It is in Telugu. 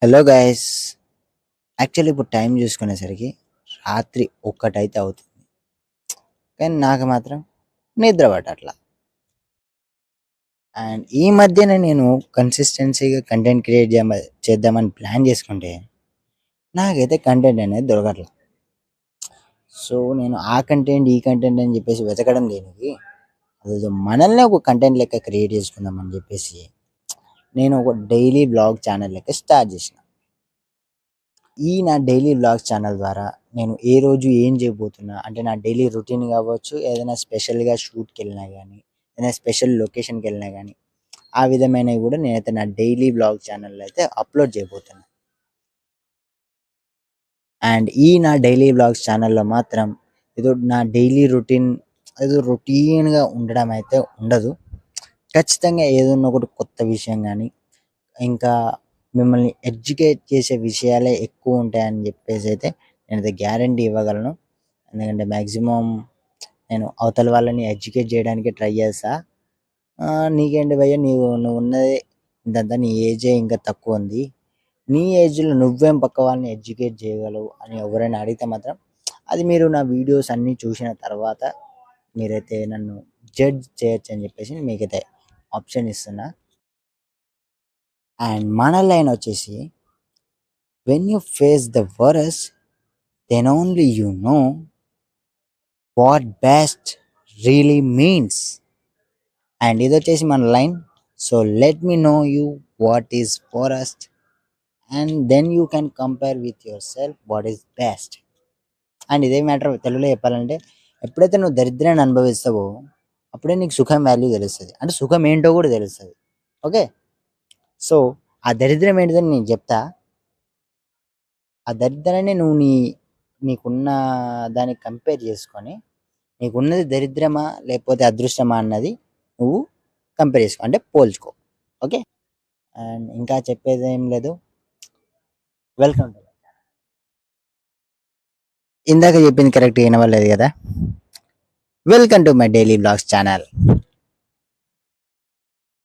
Hello guys. యాక్చువల్లీ ఇప్పుడు టైం చూసుకునేసరికి రాత్రి 1 అయితే అవుతుంది. కానీ నాకు మాత్రం నిద్ర పట్టట్లా. అండ్ ఈ మధ్యనే నేను కన్సిస్టెన్సీగా కంటెంట్ క్రియేట్ చేద్దామని ప్లాన్ చేసుకుంటే నాకైతే కంటెంట్ అనేది దొరకట్లా. సో నేను ఆ కంటెంట్ ఈ కంటెంట్ అని చెప్పేసి వెతకడం దేనికి, అదేదో మనల్ని ఒక కంటెంట్ లెక్క క్రియేట్ చేసుకుందాం అని చెప్పేసి నేను ఒక డైలీ బ్లాగ్ ఛానల్ లెక్క స్టార్ట్ చేసిన. ఈ నా డైలీ వ్లాగ్స్ ఛానల్ ద్వారా నేను ఏ రోజు ఏం చేయబోతున్నా అంటే నా డైలీ రొటీన్ కావచ్చు, ఏదైనా స్పెషల్గా షూట్కి వెళ్ళినా కానీ, ఏదైనా స్పెషల్ లొకేషన్కి వెళ్ళినా కానీ, ఆ విధమైనవి కూడా నేనైతే నా డైలీ వ్లాగ్ ఛానల్లో అయితే అప్లోడ్ చేయబోతున్నా. అండ్ ఈ నా డైలీ వ్లాగ్స్ ఛానల్లో మాత్రం ఏదో నా డైలీ రొటీన్ ఏదో రొటీన్గా ఉండడం అయితే ఉండదు. ఖచ్చితంగా ఏదన్నా ఒకటి కొత్త విషయం కానీ, ఇంకా మిమ్మల్ని ఎడ్యుకేట్ చేసే విషయాలే ఎక్కువ ఉంటాయని చెప్పేసి అయితే నేనైతే గ్యారంటీ ఇవ్వగలను. ఎందుకంటే మ్యాక్సిమం నేను అవతల వాళ్ళని ఎడ్యుకేట్ చేయడానికి ట్రై చేస్తా. నీకేంటి భయ్య, నువ్వు ఉన్నది ఇంతంతా, నీ ఏజే ఇంకా తక్కువ ఉంది, నీ ఏజ్లో నువ్వేం పక్క వాళ్ళని ఎడ్యుకేట్ చేయగలవు అని ఎవరైనా అడిగితే మాత్రం అది మీరు నా వీడియోస్ అన్నీ చూసిన తర్వాత మీరైతే నన్ను జడ్జ్ చేయొచ్చు అని చెప్పేసి మీకైతే ఆప్షన్ ఇస్తున్నా. అండ్ మన లైన్ వచ్చేసి, when you face the worst then only you know what best really means. And ఇది వచ్చేసి మన line. So let me know you what is forest and then you can compare with yourself what is best. And ఇదే మ్యాటర్ తెలుగులో చెప్పాలంటే, ఎప్పుడైతే నువ్వు దరిద్రాన్ని అనుభవిస్తావో అప్పుడే నీకు సుఖం వాల్యూ తెలుస్తుంది, అంటే సుఖం ఏంటో కూడా తెలుస్తుంది. ఓకే, సో ఆ దరిద్రం ఏంటిదని నేను చెప్తా. ఆ దరిద్రాన్ని నువ్వు నీకున్న దానికి కంపేర్ చేసుకొని, నీకున్నది దరిద్రమా లేకపోతే అదృష్టమా అన్నది నువ్వు కంపేర్ చేసుకో, అంటే పోల్చుకో. ఓకే, అండ్ ఇంకా చెప్పేది ఏం లేదు. వెల్కమ్ టు, ఇందాక చెప్పింది కరెక్ట్గా వినవలేదు కదా. Welcome to my daily blogs channel.